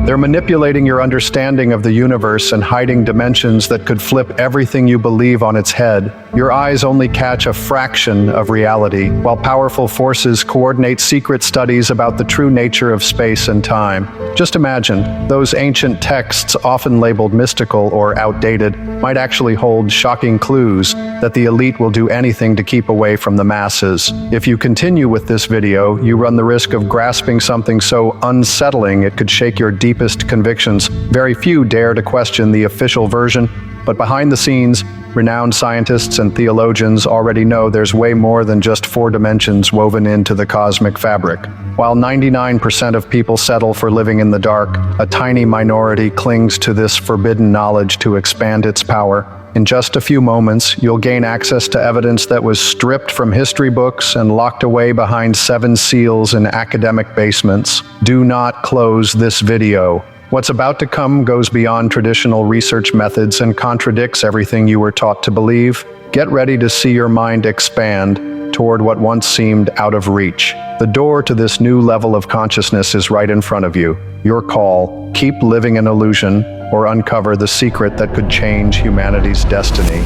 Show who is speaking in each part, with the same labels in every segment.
Speaker 1: They're manipulating your understanding of the universe and hiding dimensions that could flip everything you believe on its head. Your eyes only catch a fraction of reality, while powerful forces coordinate secret studies about the true nature of space and time. Just imagine, those ancient texts, often labeled mystical or outdated, might actually hold shocking clues that the elite will do anything to keep away from the masses. If you continue with this video, you run the risk of grasping something so unsettling it could shake your deepest convictions. Very few dare to question the official version, but behind the scenes, renowned scientists and theologians already know there's way more than just 4 dimensions woven into the cosmic fabric. While 99% of people settle for living in the dark, a tiny minority clings to this forbidden knowledge to expand its power. In just a few moments, you'll gain access to evidence that was stripped from history books and locked away behind 7 seals in academic basements. Do not close this video. What's about to come goes beyond traditional research methods and contradicts everything you were taught to believe. Get ready to see your mind expand toward what once seemed out of reach. The door to this new level of consciousness is right in front of you. Your call: keep living an illusion or uncover the secret that could change humanity's destiny.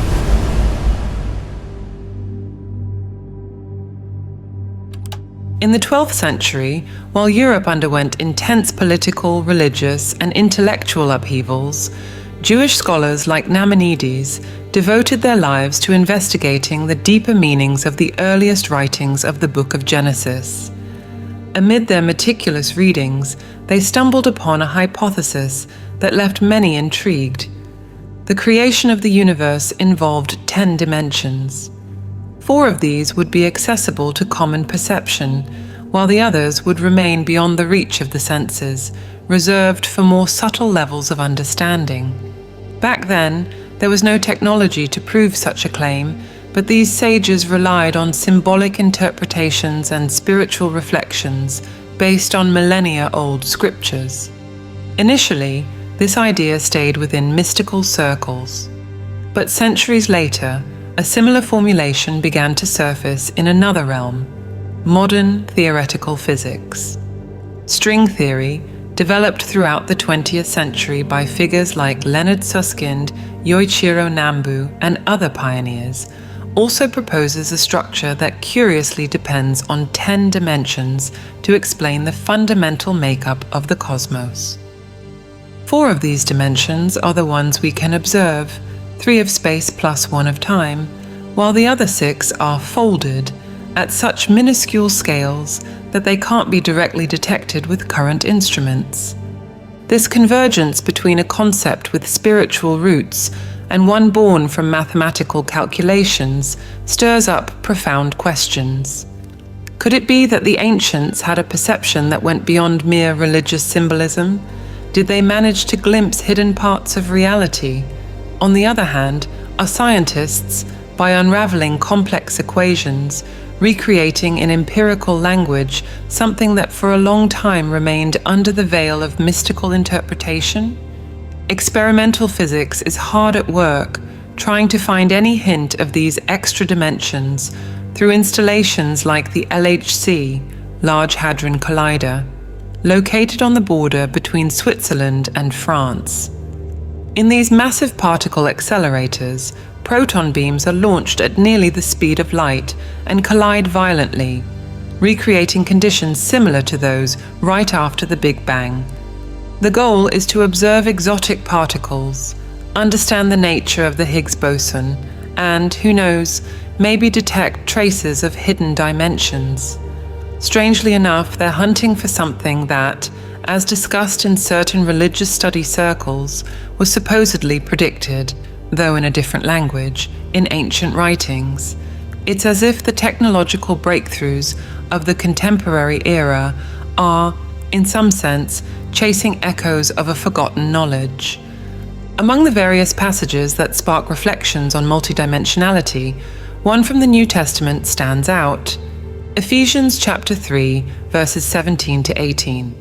Speaker 2: In the 12th century, while Europe underwent intense political, religious, and intellectual upheavals, Jewish scholars like Nachmanides devoted their lives to investigating the deeper meanings of the earliest writings of the Book of Genesis. Amid their meticulous readings, they stumbled upon a hypothesis that left many intrigued. The creation of the universe involved 10 dimensions. 4 of these would be accessible to common perception, while the others would remain beyond the reach of the senses, reserved for more subtle levels of understanding. Back then, there was no technology to prove such a claim, but these sages relied on symbolic interpretations and spiritual reflections based on millennia-old scriptures. Initially, this idea stayed within mystical circles. But centuries later, a similar formulation began to surface in another realm: modern theoretical physics. String theory, developed throughout the 20th century by figures like Leonard Susskind, Yoichiro Nambu, and other pioneers, also proposes a structure that curiously depends on 10 dimensions to explain the fundamental makeup of the cosmos. 4 of these dimensions are the ones we can observe, 3 of space plus 1 of time, while the other 6 are folded at such minuscule scales that they can't be directly detected with current instruments. This convergence between a concept with spiritual roots and one born from mathematical calculations stirs up profound questions. Could it be that the ancients had a perception that went beyond mere religious symbolism? Did they manage to glimpse hidden parts of reality? On the other hand, are scientists, by unraveling complex equations, recreating in empirical language something that for a long time remained under the veil of mystical interpretation? Experimental physics is hard at work, trying to find any hint of these extra dimensions through installations like the LHC, Large Hadron Collider, located on the border between Switzerland and France. In these massive particle accelerators, proton beams are launched at nearly the speed of light and collide violently, recreating conditions similar to those right after the Big Bang. The goal is to observe exotic particles, understand the nature of the Higgs boson, and, who knows, maybe detect traces of hidden dimensions. Strangely enough, they're hunting for something that, as discussed in certain religious study circles, was supposedly predicted, though in a different language, in ancient writings. It's as if the technological breakthroughs of the contemporary era are, in some sense, chasing echoes of a forgotten knowledge. Among the various passages that spark reflections on multidimensionality, one from the New Testament stands out: Ephesians chapter 3, verses 17 to 18.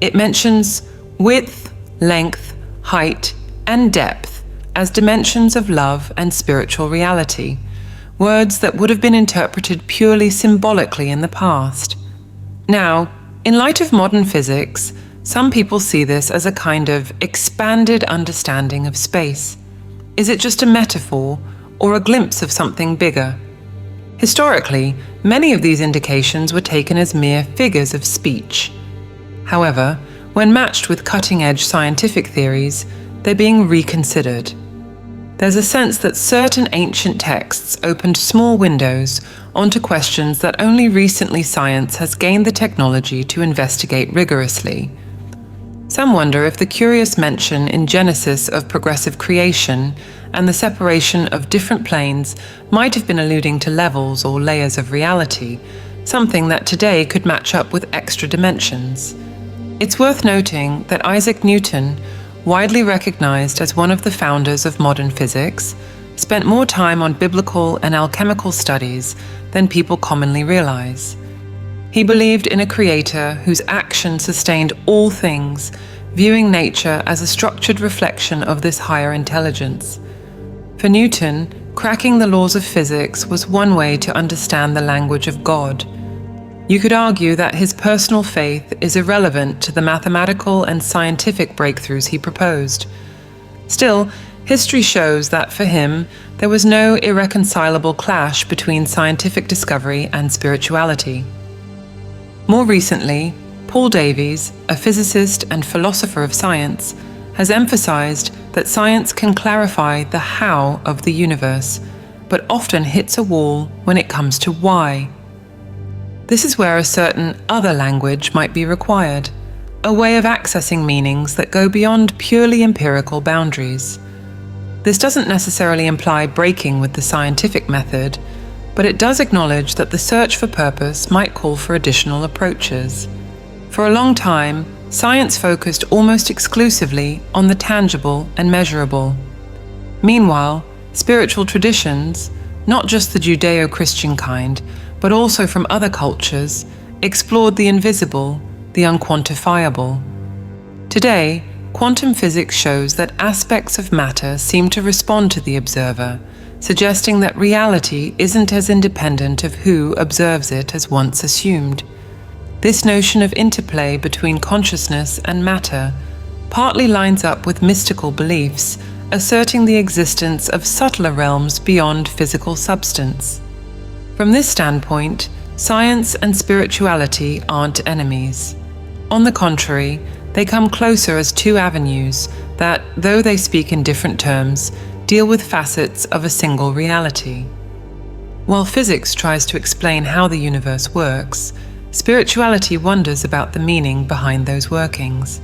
Speaker 2: It mentions width, length, height, and depth as dimensions of love and spiritual reality, words that would have been interpreted purely symbolically in the past. Now, in light of modern physics, Some people see this as a kind of expanded understanding of space. Is it just a metaphor or a glimpse of something bigger? Historically, many of these indications were taken as mere figures of speech. However, when matched with cutting-edge scientific theories, they're being reconsidered. There's a sense that certain ancient texts opened small windows onto questions that only recently science has gained the technology to investigate rigorously. Some wonder if the curious mention in Genesis of progressive creation and the separation of different planes might have been alluding to levels or layers of reality, something that today could match up with extra dimensions. It's worth noting that Isaac Newton, widely recognized as one of the founders of modern physics, spent more time on biblical and alchemical studies than people commonly realize. He believed in a creator whose action sustained all things, viewing nature as a structured reflection of this higher intelligence. For Newton, cracking the laws of physics was one way to understand the language of God. You could argue that his personal faith is irrelevant to the mathematical and scientific breakthroughs he proposed. Still, history shows that for him, there was no irreconcilable clash between scientific discovery and spirituality. More recently, Paul Davies, a physicist and philosopher of science, has emphasized that science can clarify the how of the universe, but often hits a wall when it comes to why. This is where a certain other language might be required, a way of accessing meanings that go beyond purely empirical boundaries. This doesn't necessarily imply breaking with the scientific method, but it does acknowledge that the search for purpose might call for additional approaches. For a long time, science focused almost exclusively on the tangible and measurable. Meanwhile, spiritual traditions, not just the Judeo-Christian kind, but also from other cultures, explored the invisible, the unquantifiable. Today, quantum physics shows that aspects of matter seem to respond to the observer, suggesting that reality isn't as independent of who observes it as once assumed. This notion of interplay between consciousness and matter partly lines up with mystical beliefs, asserting the existence of subtler realms beyond physical substance. From this standpoint, science and spirituality aren't enemies. On the contrary, they come closer as two avenues that, though they speak in different terms, deal with facets of a single reality. While physics tries to explain how the universe works, spirituality wonders about the meaning behind those workings.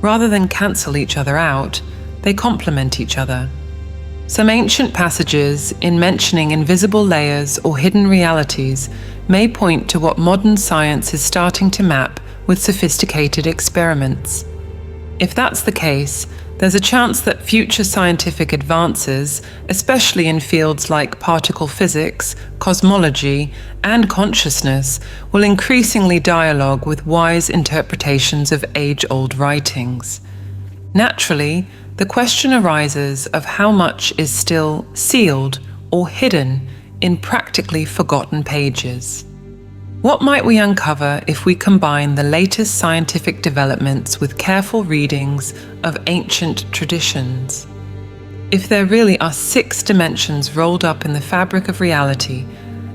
Speaker 2: Rather than cancel each other out, they complement each other. Some ancient passages in mentioning invisible layers or hidden realities may point to what modern science is starting to map with sophisticated experiments. If that's the case, there's a chance that future scientific advances, especially in fields like particle physics, cosmology, and consciousness, will increasingly dialogue with wise interpretations of age-old writings. Naturally, the question arises of how much is still sealed or hidden in practically forgotten pages. What might we uncover if we combine the latest scientific developments with careful readings of ancient traditions? If there really are 6 dimensions rolled up in the fabric of reality,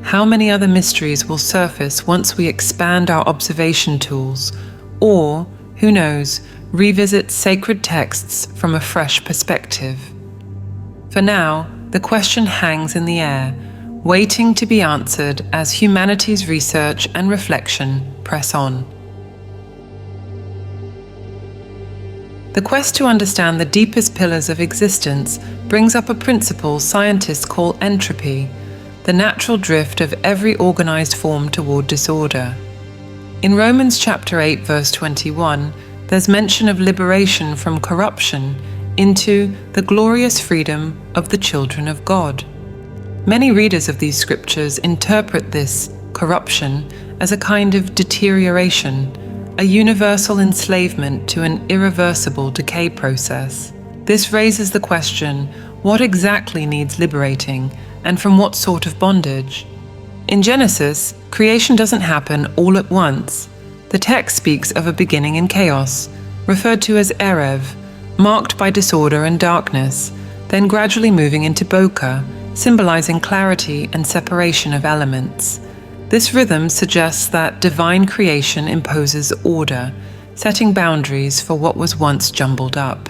Speaker 2: how many other mysteries will surface once we expand our observation tools, or, who knows, revisit sacred texts from a fresh perspective? For now, the question hangs in the air, waiting to be answered as humanity's research and reflection press on. The quest to understand the deepest pillars of existence brings up a principle scientists call entropy, the natural drift of every organized form toward disorder. In Romans chapter 8, verse 21, there's mention of liberation from corruption into the glorious freedom of the children of God. Many readers of these scriptures interpret this corruption as a kind of deterioration, a universal enslavement to an irreversible decay process. This raises the question, what exactly needs liberating, and from what sort of bondage? In Genesis, creation doesn't happen all at once. The The text speaks of a beginning in chaos, referred to as Erev, marked by disorder and darkness, then gradually moving into Boker, symbolizing clarity and separation of elements. This rhythm suggests that divine creation imposes order, setting boundaries for what was once jumbled up.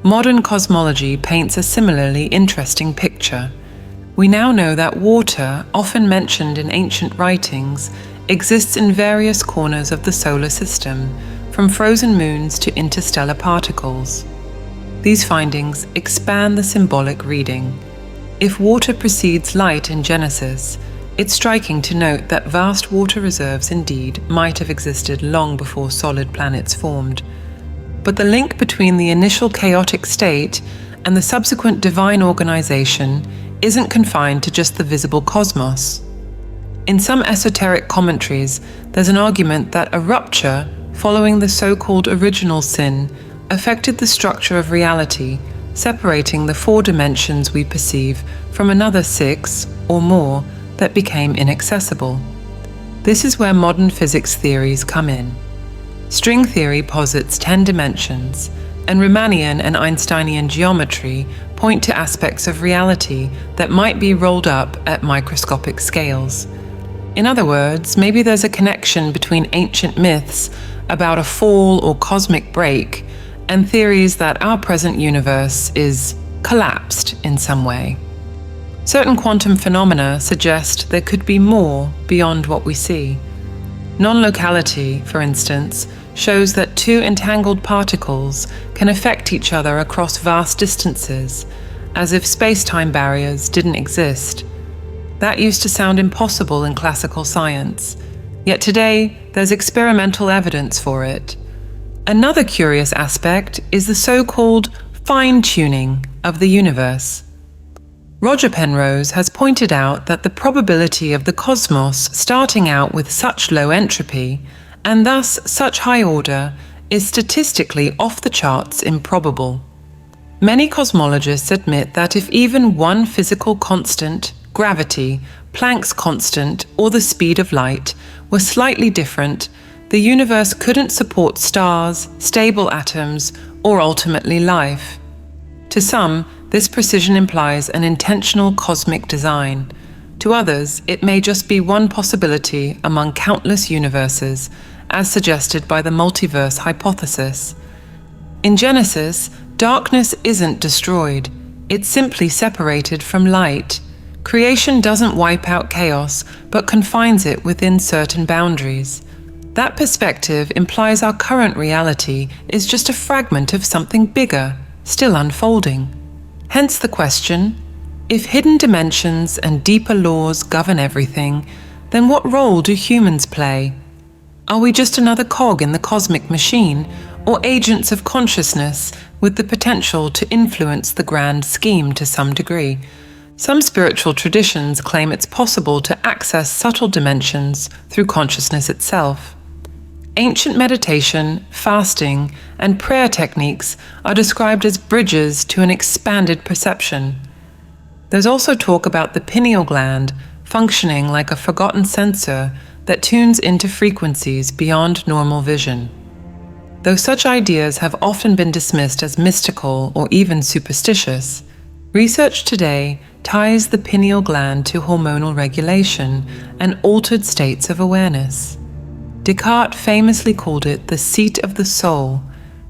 Speaker 2: Modern cosmology paints a similarly interesting picture. We now know that water, often mentioned in ancient writings, exists in various corners of the solar system, from frozen moons to interstellar particles. These findings expand the symbolic reading. If water precedes light in Genesis, it's striking to note that vast water reserves indeed might have existed long before solid planets formed. But the link between the initial chaotic state and the subsequent divine organization isn't confined to just the visible cosmos. In some esoteric commentaries, there's an argument that a rupture following the so-called original sin affected the structure of reality, separating the 4 dimensions we perceive from another 6 or more that became inaccessible. This is where modern physics theories come in. String theory posits 10 dimensions, and Riemannian and Einsteinian geometry point to aspects of reality that might be rolled up at microscopic scales. In other words, maybe there's a connection between ancient myths about a fall or cosmic break and theories that our present universe is collapsed in some way. Certain quantum phenomena suggest there could be more beyond what we see. Non-locality, for instance, shows that 2 entangled particles can affect each other across vast distances, as if space-time barriers didn't exist. That used to sound impossible in classical science, yet today there's experimental evidence for it. Another curious aspect is the so-called fine-tuning of the universe. Roger Penrose has pointed out that the probability of the cosmos starting out with such low entropy, and thus such high order, is statistically off the charts improbable. Many cosmologists admit that if even one physical constant, gravity, Planck's constant, or the speed of light were slightly different, the universe couldn't support stars, stable atoms, or ultimately life. To some, this precision implies an intentional cosmic design. To others, it may just be one possibility among countless universes, as suggested by the multiverse hypothesis. In Genesis, darkness isn't destroyed, it's simply separated from light. Creation doesn't wipe out chaos, but confines it within certain boundaries. That perspective implies our current reality is just a fragment of something bigger, still unfolding. Hence the question, if hidden dimensions and deeper laws govern everything, then what role do humans play? Are we just another cog in the cosmic machine, or agents of consciousness with the potential to influence the grand scheme to some degree? Some spiritual traditions claim it's possible to access subtle dimensions through consciousness itself. Ancient meditation, fasting, and prayer techniques are described as bridges to an expanded perception. There's also talk about the pineal gland functioning like a forgotten sensor that tunes into frequencies beyond normal vision. Though such ideas have often been dismissed as mystical or even superstitious, research today ties the pineal gland to hormonal regulation and altered states of awareness. Descartes famously called it the seat of the soul,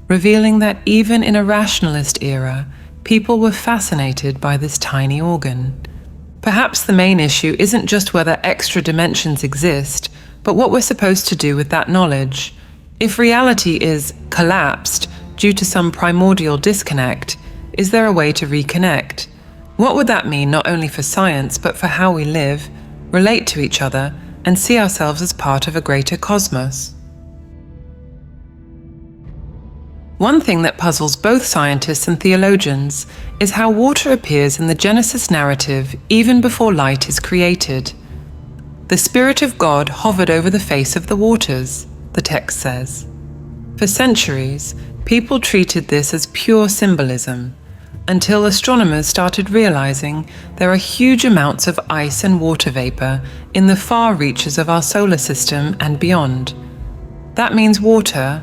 Speaker 2: revealing that even in a rationalist era, people were fascinated by this tiny organ. Perhaps the main issue isn't just whether extra dimensions exist, but what we're supposed to do with that knowledge. If reality is collapsed due to some primordial disconnect, is there a way to reconnect? What would that mean not only for science, but for how we live, relate to each other, and see ourselves as part of a greater cosmos? One thing that puzzles both scientists and theologians is how water appears in the Genesis narrative even before light is created. The Spirit of God hovered over the face of the waters, the text says. For centuries, people treated this as pure symbolism, until astronomers started realizing there are huge amounts of ice and water vapor in the far reaches of our solar system and beyond. That means water,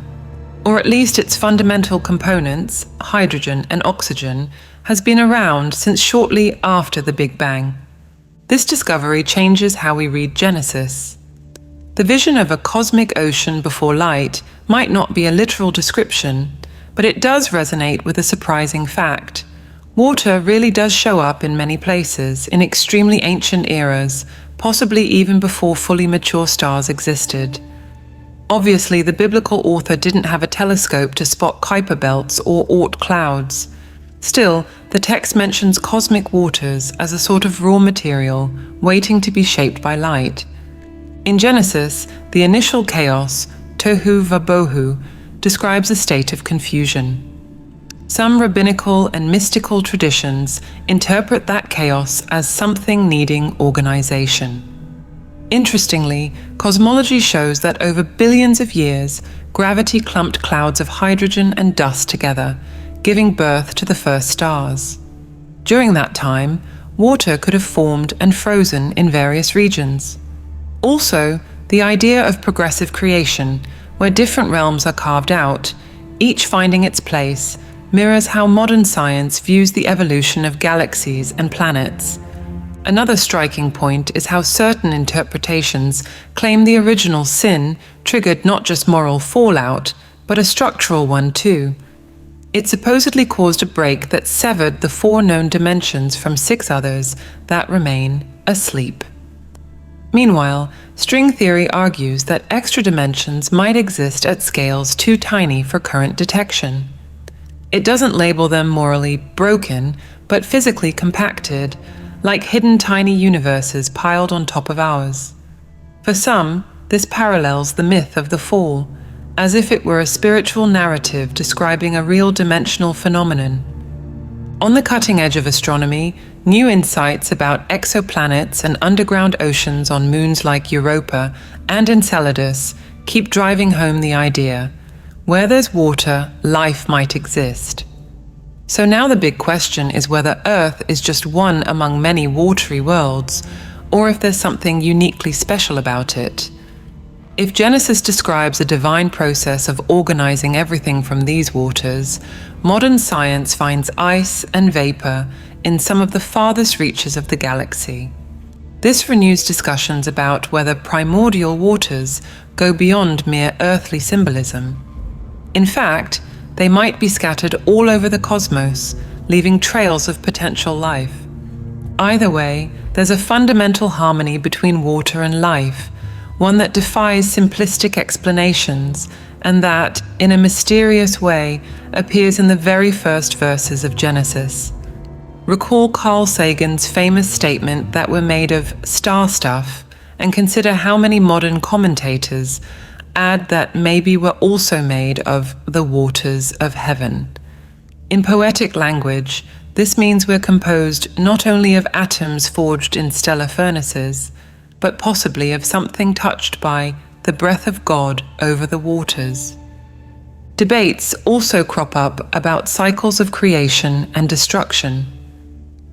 Speaker 2: or at least its fundamental components, hydrogen and oxygen, has been around since shortly after the Big Bang. This discovery changes how we read Genesis. The vision of a cosmic ocean before light might not be a literal description, but it does resonate with a surprising fact. Water really does show up in many places in extremely ancient eras, possibly even before fully mature stars existed. Obviously, the biblical author didn't have a telescope to spot Kuiper belts or Oort clouds. Still, the text mentions cosmic waters as a sort of raw material waiting to be shaped by light. In Genesis, the initial chaos, tohu vabohu, describes a state of confusion. Some rabbinical and mystical traditions interpret that chaos as something needing organization. Interestingly, cosmology shows that over billions of years, gravity clumped clouds of hydrogen and dust together, giving birth to the first stars. During that time, water could have formed and frozen in various regions. Also, the idea of progressive creation, where different realms are carved out, each finding its place, mirrors how modern science views the evolution of galaxies and planets. Another striking point is how certain interpretations claim the original sin triggered not just moral fallout, but a structural one too. It supposedly caused a break that severed the 4 known dimensions from 6 others that remain asleep. Meanwhile, string theory argues that extra dimensions might exist at scales too tiny for current detection. It doesn't label them morally broken, but physically compacted, like hidden tiny universes piled on top of ours. For some, this parallels the myth of the fall, as if it were a spiritual narrative describing a real dimensional phenomenon. On the cutting edge of astronomy, new insights about exoplanets and underground oceans on moons like Europa and Enceladus keep driving home the idea: where there's water, life might exist. So now the big question is whether Earth is just one among many watery worlds, or if there's something uniquely special about it. If Genesis describes a divine process of organizing everything from these waters, modern science finds ice and vapor in some of the farthest reaches of the galaxy. This renews discussions about whether primordial waters go beyond mere earthly symbolism. In fact, they might be scattered all over the cosmos, leaving trails of potential life. Either way, there's a fundamental harmony between water and life, one that defies simplistic explanations, and that, in a mysterious way, appears in the very first verses of Genesis. Recall Carl Sagan's famous statement that we're made of star stuff, and consider how many modern commentators add that maybe we're also made of the waters of heaven. In poetic language, this means we're composed not only of atoms forged in stellar furnaces, but possibly of something touched by the breath of God over the waters. Debates also crop up about cycles of creation and destruction.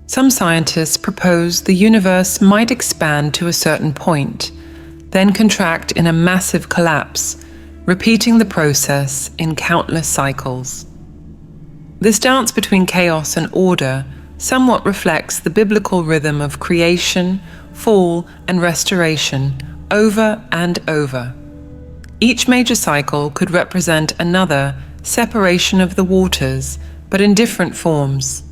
Speaker 2: Some scientists propose the universe might expand to a certain point, then contract in a massive collapse, repeating the process in countless cycles. This dance between chaos and order somewhat reflects the biblical rhythm of creation, fall, and restoration over and over. Each major cycle could represent another separation of the waters, but in different forms.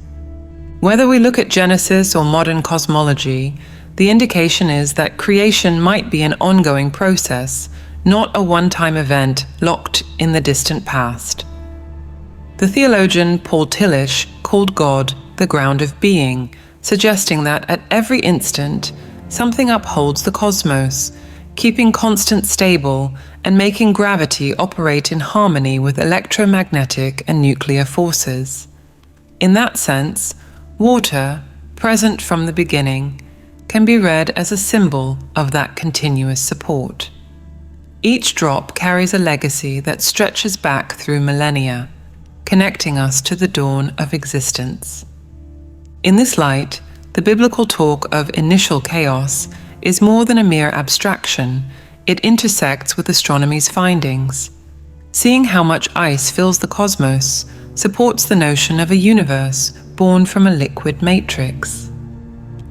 Speaker 2: Whether we look at Genesis or modern cosmology, the indication is that creation might be an ongoing process, not a one-time event locked in the distant past. The theologian Paul Tillich called God the ground of being, suggesting that at every instant, something upholds the cosmos, keeping constant stable and making gravity operate in harmony with electromagnetic and nuclear forces. In that sense, water, present from the beginning, can be read as a symbol of that continuous support. Each drop carries a legacy that stretches back through millennia, connecting us to the dawn of existence. In this light, the biblical talk of initial chaos is more than a mere abstraction. it intersects with astronomy's findings. Seeing how much ice fills the cosmos supports the notion of a universe born from a liquid matrix.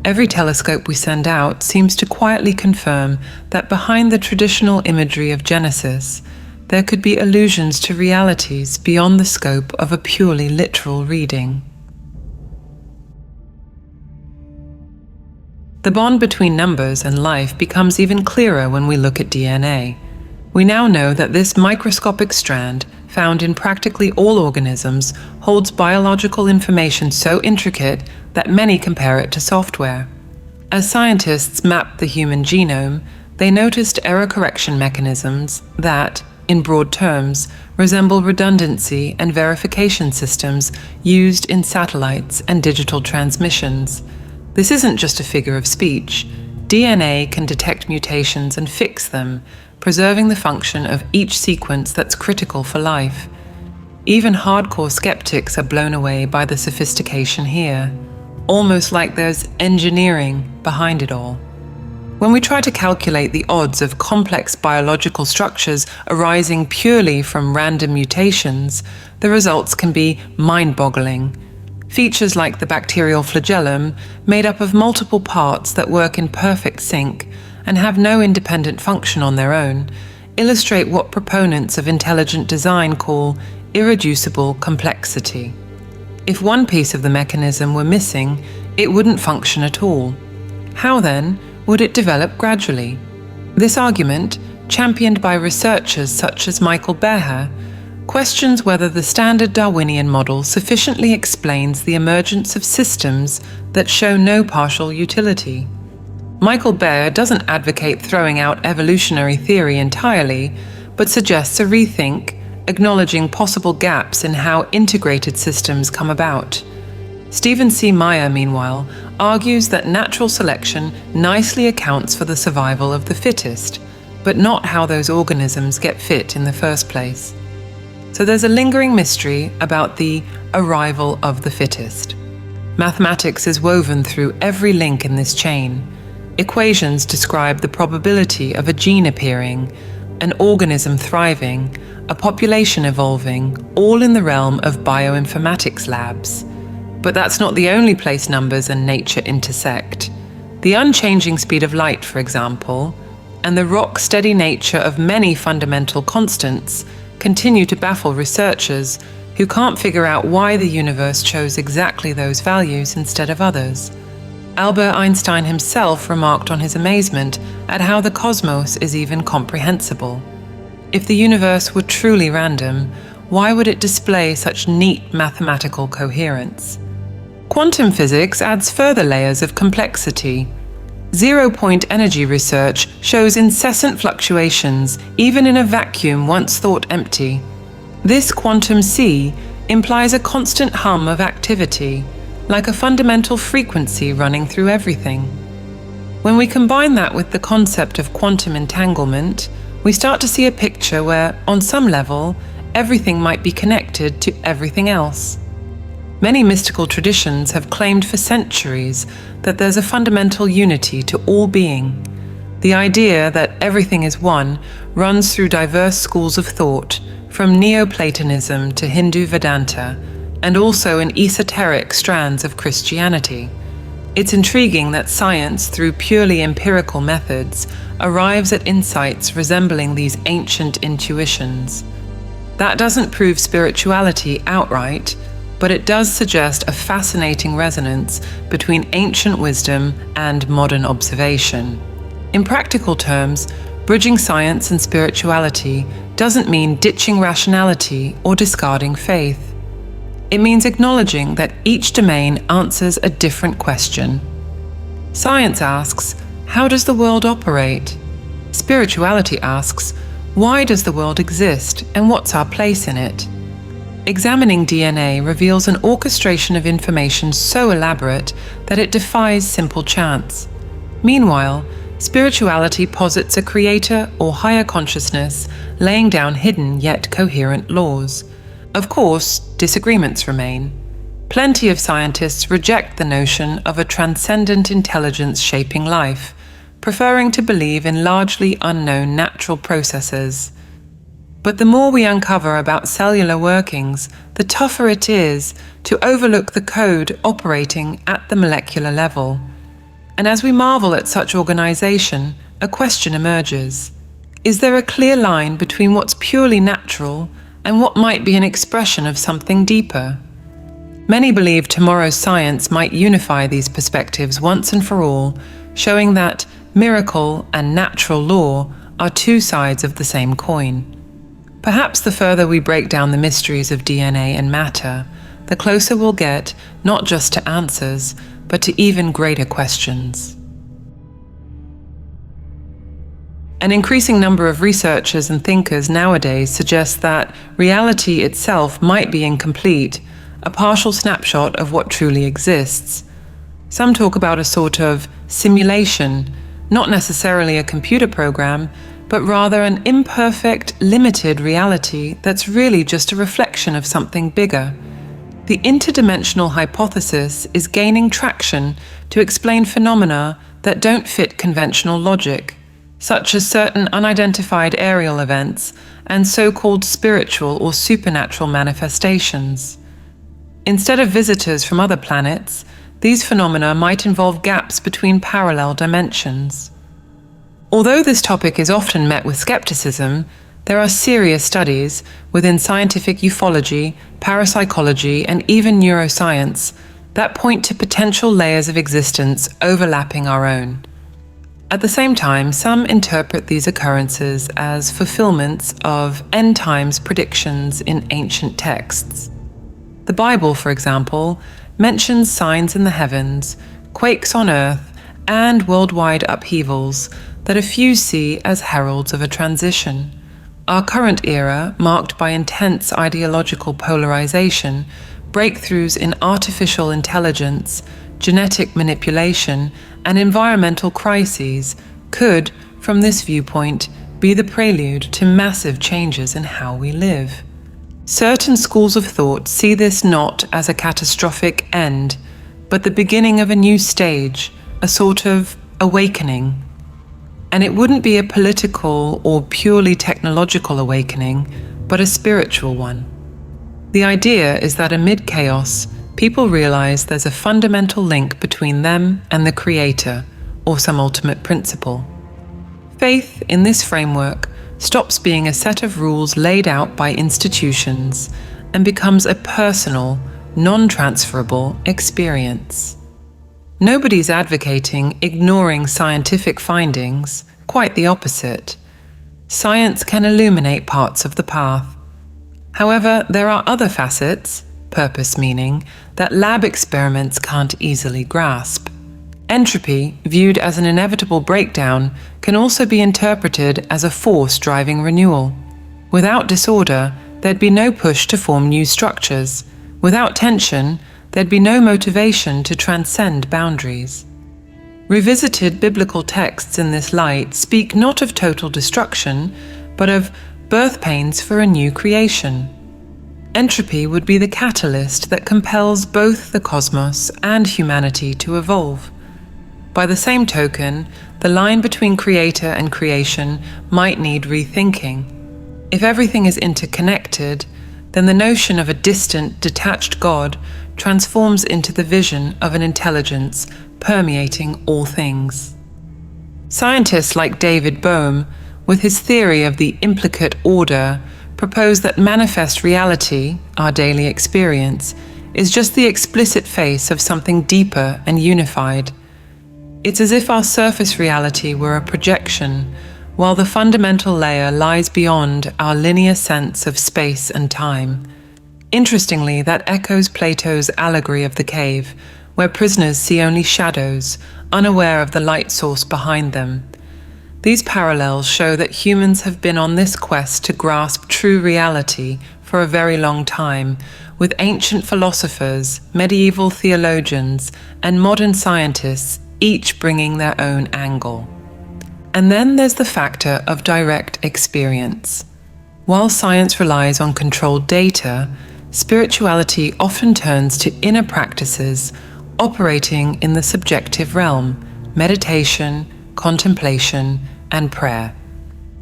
Speaker 2: Every telescope we send out seems to quietly confirm that behind the traditional imagery of Genesis, there could be allusions to realities beyond the scope of a purely literal reading. The bond between numbers and life becomes even clearer when we look at DNA. We now know that this microscopic strand, found in practically all organisms, holds biological information so intricate that many compare it to software. As scientists mapped the human genome, they noticed error correction mechanisms that, in broad terms, resemble redundancy and verification systems used in satellites and digital transmissions. This isn't just a figure of speech. DNA can detect mutations and fix them, preserving the function of each sequence that's critical for life. Even hardcore skeptics are blown away by the sophistication here, almost like there's engineering behind it all. When we try to calculate the odds of complex biological structures arising purely from random mutations, the results can be mind-boggling. Features like the bacterial flagellum, made up of multiple parts that work in perfect sync and have no independent function on their own, illustrate what proponents of intelligent design call irreducible complexity. If one piece of the mechanism were missing, it wouldn't function at all. How then would it develop gradually? This argument, championed by researchers such as Michael Behe, questions whether the standard Darwinian model sufficiently explains the emergence of systems that show no partial utility. Michael Behe doesn't advocate throwing out evolutionary theory entirely, but suggests a rethink, acknowledging possible gaps in how integrated systems come about. Stephen C. Meyer, meanwhile, argues that natural selection nicely accounts for the survival of the fittest, but not how those organisms get fit in the first place. So there's a lingering mystery about the arrival of the fittest. Mathematics is woven through every link in this chain. Equations describe the probability of a gene appearing, an organism thriving, a population evolving, all in the realm of bioinformatics labs. But that's not the only place numbers and nature intersect. The unchanging speed of light, for example, and the rock-steady nature of many fundamental constants continue to baffle researchers who can't figure out why the universe chose exactly those values instead of others. Albert Einstein himself remarked on his amazement at how the cosmos is even comprehensible. If the universe were truly random, why would it display such neat mathematical coherence? Quantum physics adds further layers of complexity. Zero-point energy research shows incessant fluctuations, even in a vacuum once thought empty. This quantum sea implies a constant hum of activity, like a fundamental frequency running through everything. When we combine that with the concept of quantum entanglement, we start to see a picture where, on some level, everything might be connected to everything else. Many mystical traditions have claimed for centuries that there's a fundamental unity to all being. The idea that everything is one runs through diverse schools of thought, from Neoplatonism to Hindu Vedanta, and also in esoteric strands of Christianity. It's intriguing that science, through purely empirical methods, arrives at insights resembling these ancient intuitions. That doesn't prove spirituality outright, but it does suggest a fascinating resonance between ancient wisdom and modern observation. In practical terms, bridging science and spirituality doesn't mean ditching rationality or discarding faith. It means acknowledging that each domain answers a different question. Science asks, how does the world operate? Spirituality asks, why does the world exist and what's our place in it? Examining DNA reveals an orchestration of information so elaborate that it defies simple chance. Meanwhile, spirituality posits a creator or higher consciousness laying down hidden yet coherent laws. Of course, disagreements remain. Plenty of scientists reject the notion of a transcendent intelligence shaping life, preferring to believe in largely unknown natural processes. But the more we uncover about cellular workings, the tougher it is to overlook the code operating at the molecular level. And as we marvel at such organization, a question emerges. Is there a clear line between what's purely natural and what might be an expression of something deeper? Many believe tomorrow's science might unify these perspectives once and for all, showing that miracle and natural law are two sides of the same coin. Perhaps the further we break down the mysteries of DNA and matter, the closer we'll get not just to answers, but to even greater questions. An increasing number of researchers and thinkers nowadays suggest that reality itself might be incomplete, a partial snapshot of what truly exists. Some talk about a sort of simulation, not necessarily a computer program, but rather an imperfect, limited reality that's really just a reflection of something bigger. The interdimensional hypothesis is gaining traction to explain phenomena that don't fit conventional logic, such as certain unidentified aerial events and so-called spiritual or supernatural manifestations. Instead of visitors from other planets, these phenomena might involve gaps between parallel dimensions. Although this topic is often met with skepticism, there are serious studies within scientific ufology, parapsychology, and even neuroscience that point to potential layers of existence overlapping our own. At the same time, some interpret these occurrences as fulfillments of end times predictions in ancient texts. The Bible, for example, mentions signs in the heavens, quakes on earth, and worldwide upheavals that a few see as heralds of a transition. Our current era, marked by intense ideological polarization, breakthroughs in artificial intelligence, genetic manipulation, and environmental crises, could, from this viewpoint, be the prelude to massive changes in how we live. Certain schools of thought see this not as a catastrophic end, but the beginning of a new stage, a sort of awakening. And it wouldn't be a political or purely technological awakening, but a spiritual one. The idea is that amid chaos, people realize there's a fundamental link between them and the Creator, or some ultimate principle. Faith, in this framework, stops being a set of rules laid out by institutions and becomes a personal, non-transferable experience. Nobody's advocating ignoring scientific findings, quite the opposite. Science can illuminate parts of the path. However, there are other facets, purpose meaning, that lab experiments can't easily grasp. Entropy, viewed as an inevitable breakdown, can also be interpreted as a force driving renewal. Without disorder, there'd be no push to form new structures. Without tension, there'd be no motivation to transcend boundaries. Revisited biblical texts in this light speak not of total destruction, but of birth pains for a new creation. Entropy would be the catalyst that compels both the cosmos and humanity to evolve. By the same token, the line between creator and creation might need rethinking. If everything is interconnected, then the notion of a distant, detached God transforms into the vision of an intelligence permeating all things. Scientists like David Bohm, with his theory of the implicate order, propose that manifest reality, our daily experience, is just the explicit face of something deeper and unified. It's as if our surface reality were a projection, while the fundamental layer lies beyond our linear sense of space and time. Interestingly, that echoes Plato's allegory of the cave, where prisoners see only shadows, unaware of the light source behind them. These parallels show that humans have been on this quest to grasp true reality for a very long time, with ancient philosophers, medieval theologians, and modern scientists each bringing their own angle. And then there's the factor of direct experience. While science relies on controlled data, spirituality often turns to inner practices operating in the subjective realm: meditation, contemplation, and prayer.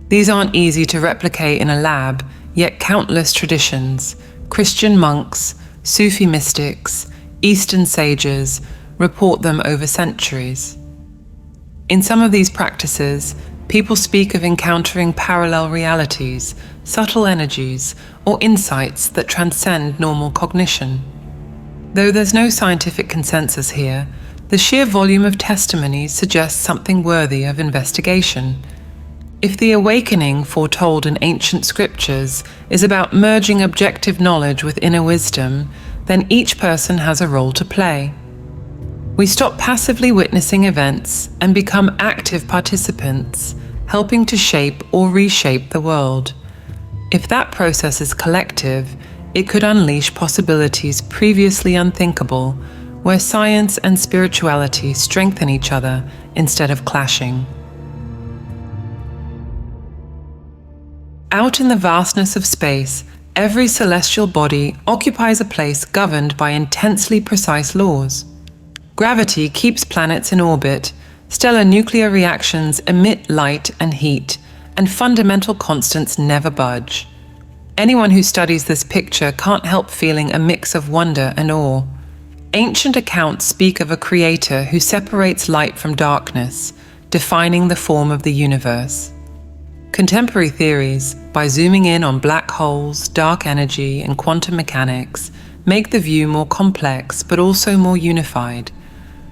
Speaker 2: These aren't easy to replicate in a lab, yet countless traditions, Christian monks, Sufi mystics, Eastern sages, report them over centuries. In some of these practices, people speak of encountering parallel realities, subtle energies, or insights that transcend normal cognition. Though there's no scientific consensus here, the sheer volume of testimonies suggests something worthy of investigation. If the awakening foretold in ancient scriptures is about merging objective knowledge with inner wisdom, then each person has a role to play. We stop passively witnessing events and become active participants, helping to shape or reshape the world. If that process is collective, it could unleash possibilities previously unthinkable, where science and spirituality strengthen each other instead of clashing. Out in the vastness of space, every celestial body occupies a place governed by intensely precise laws. Gravity keeps planets in orbit, stellar nuclear reactions emit light and heat, and fundamental constants never budge. Anyone who studies this picture can't help feeling a mix of wonder and awe. Ancient accounts speak of a creator who separates light from darkness, defining the form of the universe. Contemporary theories, by zooming in on black holes, dark energy, and quantum mechanics, make the view more complex but also more unified.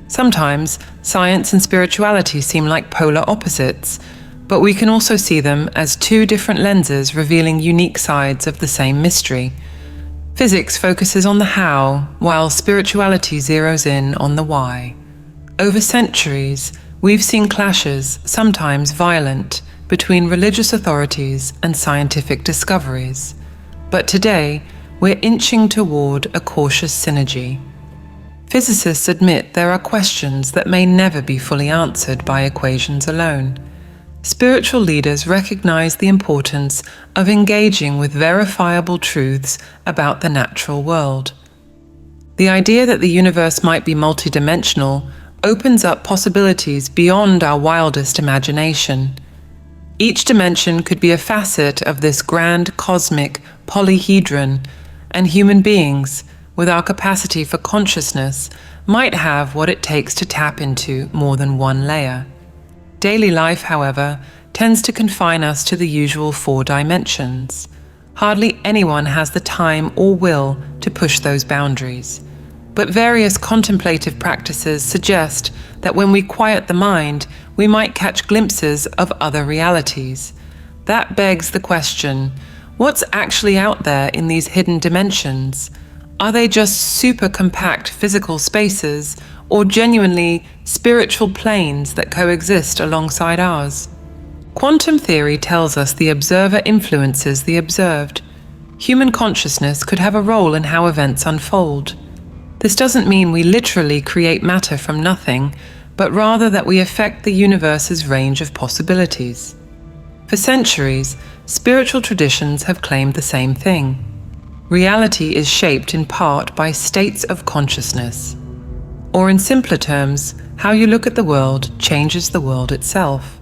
Speaker 2: Sometimes, science and spirituality seem like polar opposites, but we can also see them as two different lenses revealing unique sides of the same mystery. Physics focuses on the how, while spirituality zeroes in on the why. Over centuries, we've seen clashes, sometimes violent, between religious authorities and scientific discoveries. But today, we're inching toward a cautious synergy. Physicists admit there are questions that may never be fully answered by equations alone. Spiritual leaders recognize the importance of engaging with verifiable truths about the natural world. The idea that the universe might be multidimensional opens up possibilities beyond our wildest imagination. Each dimension could be a facet of this grand cosmic polyhedron, and human beings, with our capacity for consciousness, might have what it takes to tap into more than one layer. Daily life, however, tends to confine us to the usual 4 dimensions. Hardly anyone has the time or will to push those boundaries. But various contemplative practices suggest that when we quiet the mind, we might catch glimpses of other realities. That begs the question, what's actually out there in these hidden dimensions? Are they just super compact physical spaces, or genuinely spiritual planes that coexist alongside ours? Quantum theory tells us the observer influences the observed. Human consciousness could have a role in how events unfold. This doesn't mean we literally create matter from nothing, but rather that we affect the universe's range of possibilities. For centuries, spiritual traditions have claimed the same thing. Reality is shaped in part by states of consciousness. Or in simpler terms, how you look at the world changes the world itself.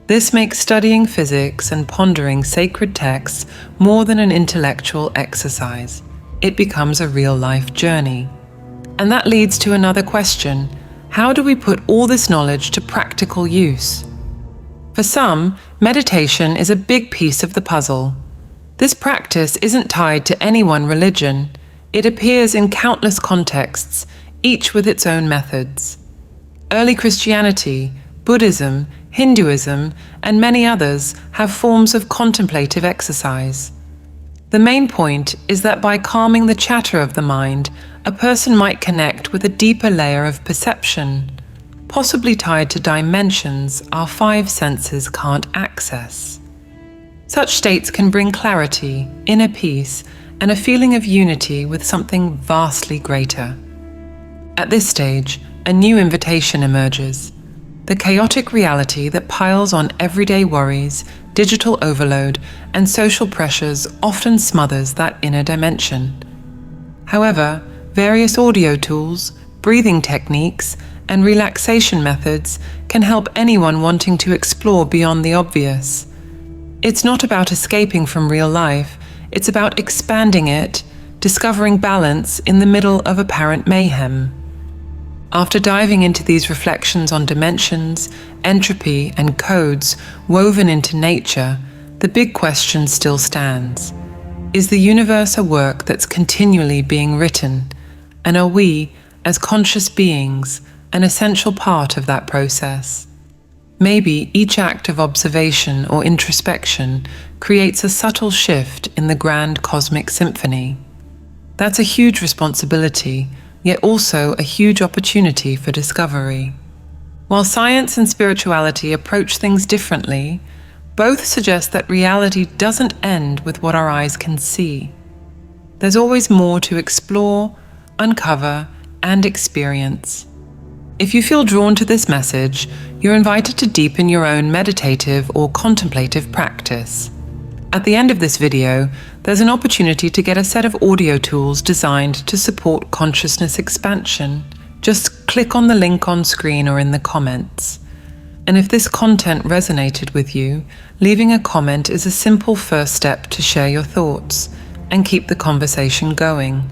Speaker 2: This makes studying physics and pondering sacred texts more than an intellectual exercise. It becomes a real-life journey. And that leads to another question: how do we put all this knowledge to practical use? For some, meditation is a big piece of the puzzle. This practice isn't tied to any one religion. It appears in countless contexts, each with its own methods. Early Christianity, Buddhism, Hinduism, and many others have forms of contemplative exercise. The main point is that by calming the chatter of the mind, a person might connect with a deeper layer of perception, possibly tied to dimensions our 5 senses can't access. Such states can bring clarity, inner peace, and a feeling of unity with something vastly greater. At this stage, a new invitation emerges: the chaotic reality that piles on everyday worries, digital overload, and social pressures often smothers that inner dimension. However, various audio tools, breathing techniques, and relaxation methods can help anyone wanting to explore beyond the obvious. It's not about escaping from real life, it's about expanding it, discovering balance in the middle of apparent mayhem. After diving into these reflections on dimensions, entropy, and codes woven into nature, the big question still stands. Is the universe a work that's continually being written? And are we, as conscious beings, an essential part of that process? Maybe each act of observation or introspection creates a subtle shift in the grand cosmic symphony. That's a huge responsibility, yet also a huge opportunity for discovery. While science and spirituality approach things differently, both suggest that reality doesn't end with what our eyes can see. There's always more to explore, uncover, and experience. If you feel drawn to this message, you're invited to deepen your own meditative or contemplative practice. At the end of this video, there's an opportunity to get a set of audio tools designed to support consciousness expansion. Just click on the link on screen or in the comments. And if this content resonated with you, leaving a comment is a simple first step to share your thoughts and keep the conversation going.